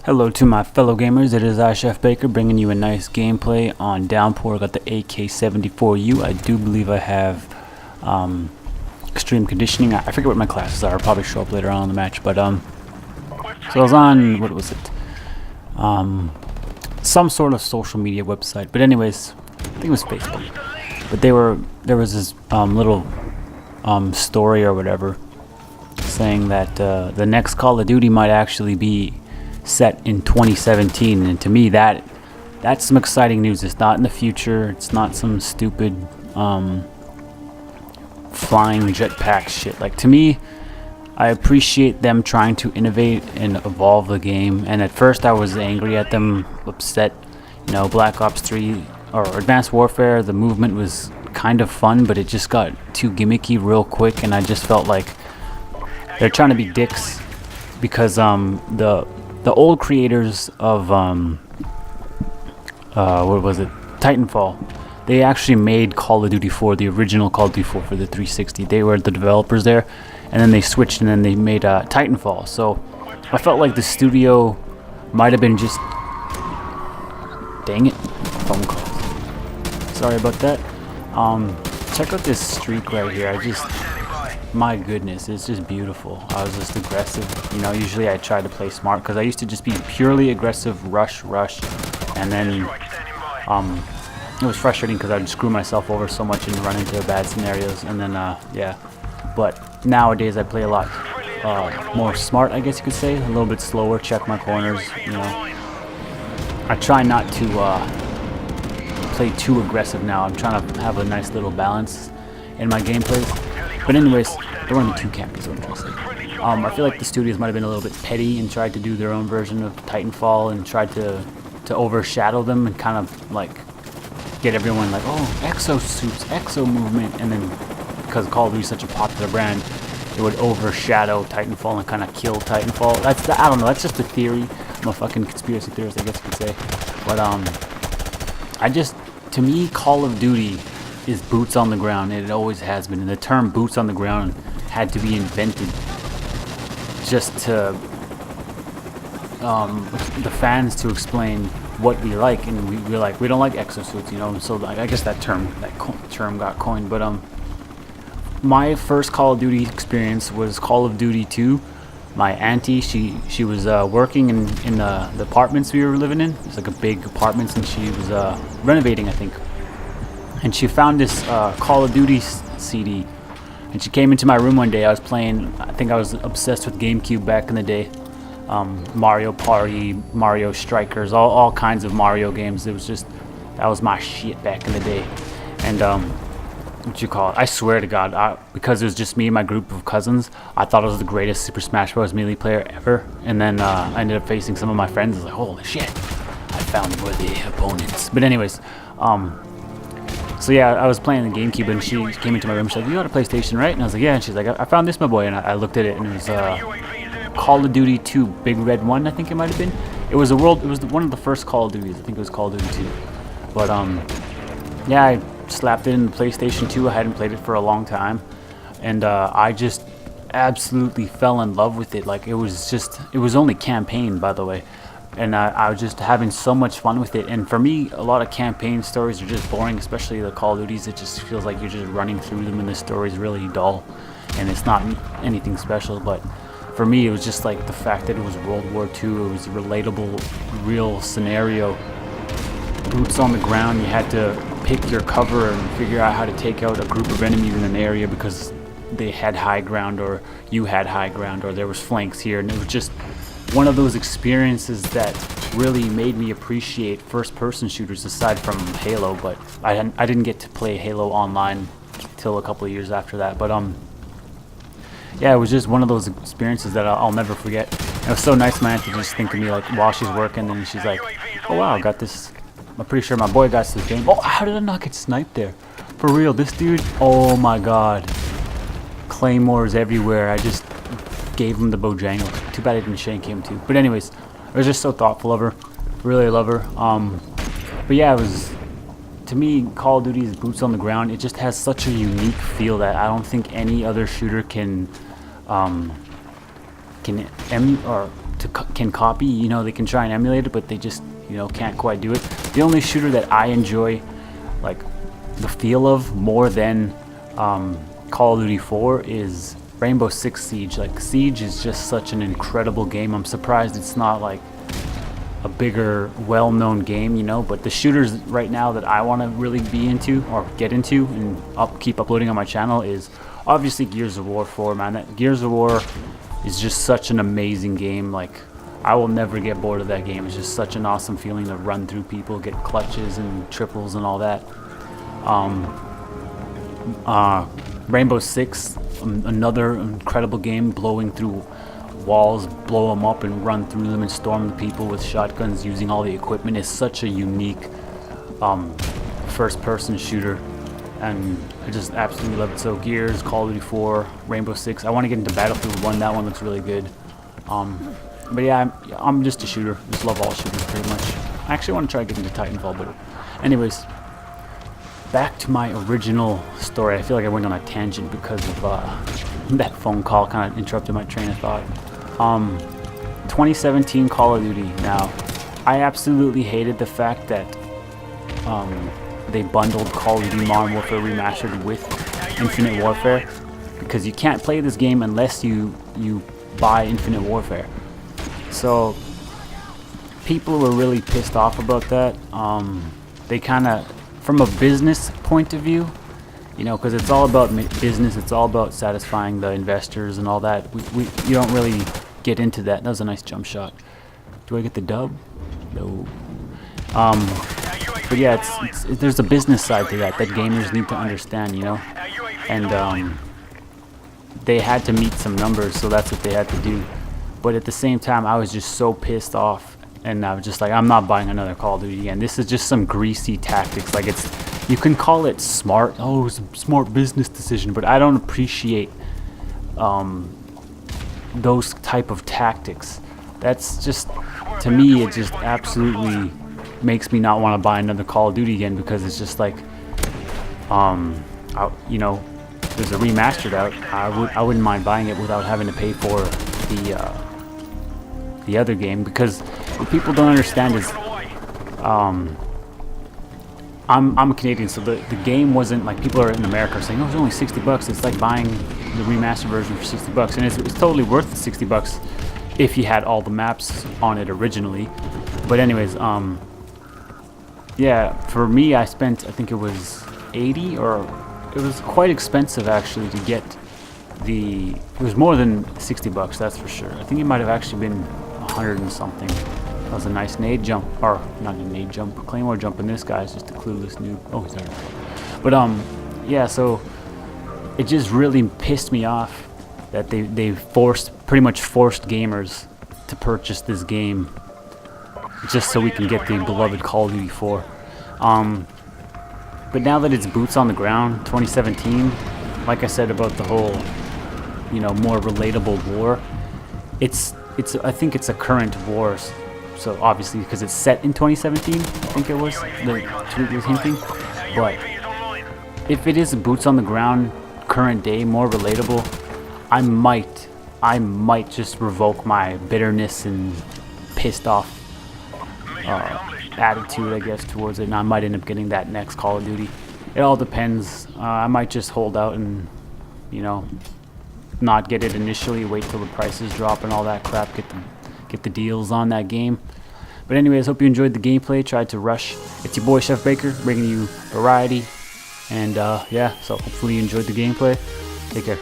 Hello to my fellow gamers, it is I, Chef Baker, bringing you a nice gameplay on Downpour. Got the AK-74U. I do believe I have extreme conditioning. I forget what my classes are. I'll probably show up later on in the match. But so I was on, what was it? Some sort of social media website. But anyways, I think it was Facebook. But there was this little story or whatever saying that the next Call of Duty might actually be set in 2017, and to me that's some exciting news. It's not in the future. It's not some stupid flying jetpack shit. Like, to me, I appreciate them trying to innovate and evolve the game, and at first I was angry at them, upset. You know, Black Ops 3 or Advanced Warfare, the movement was kind of fun, but it just got too gimmicky real quick, and I just felt like they're trying to be dicks because the old creators of what was it, Titanfall, they actually made Call of Duty 4, the original Call of Duty 4 for the 360. They were the developers there, and then they switched and then they made Titanfall. So I felt like the studio might have been just, dang it, phone calls. Sorry about that. Check out this streak right here. My goodness, it's just beautiful. I was just aggressive. You know, usually I try to play smart because I used to just be purely aggressive, rush, and then it was frustrating because I'd screw myself over so much and run into bad scenarios, and then yeah. But nowadays I play a lot more smart, I guess you could say, a little bit slower, check my corners. You know, I try not to play too aggressive now. I'm trying to have a nice little balance in my gameplays. But anyways, there weren't two camp, is what I'm trying to say. I feel like the studios might have been a little bit petty and tried to do their own version of Titanfall and tried to overshadow them and kind of like get everyone like, oh, exosuits, exo movement, and then because Call of Duty is such a popular brand, it would overshadow Titanfall and kind of kill Titanfall. I don't know, that's just a theory. I'm a fucking conspiracy theorist, I guess you could say. But to me, Call of Duty is boots on the ground, and it always has been. And the term boots on the ground had to be invented just to the fans to explain what we like, and we're like, we don't like exosuits, you know. So I guess that term got coined. But my first Call of Duty experience was Call of Duty 2. My auntie, she was working in the apartments we were living in. It's like a big apartments, and she was renovating, I think. And she found this Call of Duty CD, and she came into my room one day. I was playing, I think I was obsessed with GameCube back in the day. Mario Party, Mario Strikers, all kinds of Mario games. It was just, that was my shit back in the day. And what you call it? I swear to God, because it was just me and my group of cousins, I thought it was the greatest Super Smash Bros. Melee player ever. And then I ended up facing some of my friends. I was like, holy shit, I found worthy opponents. But anyways, so yeah, I was playing the GameCube, and she came into my room. She's like, "You got a PlayStation, right?" And I was like, "Yeah." And she's like, "I found this, my boy." And I looked at it, and it was Call of Duty 2, Big Red 1, I think it might have been. It was one of the first Call of Duties. I think it was Call of Duty 2. But yeah, I slapped it in the PlayStation 2. I hadn't played it for a long time, and I just absolutely fell in love with it. Like, it was only campaign, by the way. And I was just having so much fun with it. And for me, a lot of campaign stories are just boring, especially the Call of Duties. It just feels like you're just running through them, and the story's really dull, and it's not anything special. But for me, it was just like the fact that it was World War II. It was a relatable, real scenario. Boots on the ground. You had to pick your cover and figure out how to take out a group of enemies in an area because they had high ground, or you had high ground, or there was flanks here. And it was just one of those experiences that really made me appreciate first-person shooters aside from Halo. But I didn't get to play Halo online till a couple of years after that. But yeah, it was just one of those experiences that I'll never forget. It was so nice, man, to just think of me like while she's working, and she's like, "Oh wow, I got this." I'm pretty sure my boy got this game. Oh, how did I not get sniped there? For real, this dude. Oh my God, claymores everywhere. I just gave him the Bojangle. Too bad I didn't shank him too. But anyways, I was just so thoughtful of her. Really love her. But yeah, it was, to me, Call of Duty is boots on the ground. It just has such a unique feel that I don't think any other shooter can can copy. You know, they can try and emulate it, but they just, you know, can't quite do it. The only shooter that I enjoy, like, the feel of more than Call of Duty 4 is Rainbow Six Siege. Like, Siege is just such an incredible game. I'm surprised it's not like a bigger, well-known game, you know. But the shooters right now that I want to really be into or get into and keep uploading on my channel is obviously Gears of War 4, man. Gears of War is just such an amazing game. Like, I will never get bored of that game. It's just such an awesome feeling to run through people, get clutches and triples and all that. Rainbow Six, another incredible game, blowing through walls, blow them up and run through them and storm the people with shotguns using all the equipment. Is such a unique first-person shooter, and I just absolutely love it. So Gears, Call of Duty 4, Rainbow Six. I want to get into Battlefield 1. That one looks really good. But yeah, I'm just a shooter. Just love all shooters pretty much. I actually want to try getting into Titanfall, but anyways, back to my original story. I feel like I went on a tangent because of that phone call kind of interrupted my train of thought. 2017 Call of Duty. Now, I absolutely hated the fact that they bundled Call of Duty Modern Warfare Remastered with Infinite Warfare, because you can't play this game unless you buy Infinite Warfare. So people were really pissed off about that. They kind of, from a business point of view, you know, because it's all about business, it's all about satisfying the investors and all that. You don't really get into that. That was a nice jump shot. Do I get the dub? No. But yeah, there's a business side to that gamers need to understand, you know. And they had to meet some numbers, so that's what they had to do. But at the same time, I was just so pissed off, and I was just like, I'm not buying another Call of Duty again. This is just some greasy tactics. Like, you can call it smart. Oh, it was a smart business decision, but I don't appreciate those type of tactics. That's just, to me, it just absolutely makes me not want to buy another Call of Duty again, because it's just like, you know, there's a remastered out. I wouldn't mind buying it without having to pay for the other game, because what people don't understand is, I'm a Canadian, so the game wasn't like, people are in America saying, oh, it's only $60. It's like buying the remastered version for $60, and it's totally worth the $60 if you had all the maps on it originally. But anyways, yeah, for me, I spent, I think it was 80, or it was quite expensive actually to get it was more than $60, that's for sure. I think it might have actually been 100 and something. That was a nice nade jump, or not a nade jump, claymore jump, and this guy's just a clueless noob. Oh, he's there. But yeah, so it just really pissed me off that they pretty much forced gamers to purchase this game just so we can get the beloved Call of Duty 4. But now that it's boots on the ground, 2017, like I said about the whole, you know, more relatable war, I think it's a current war. So obviously, because it's set in 2017, I think it was, the tweet was hinting. But if it is boots on the ground, current day, more relatable, I might just revoke my bitterness and pissed off attitude, I guess, towards it, and I might end up getting that next Call of Duty. It all depends. I might just hold out and, you know, not get it initially, wait till the prices drop and all that crap, get the deals on that game. But anyways, hope you enjoyed the gameplay. Tried to rush. It's your boy Chef Baker, bringing you variety, and yeah, so hopefully you enjoyed the gameplay. Take care.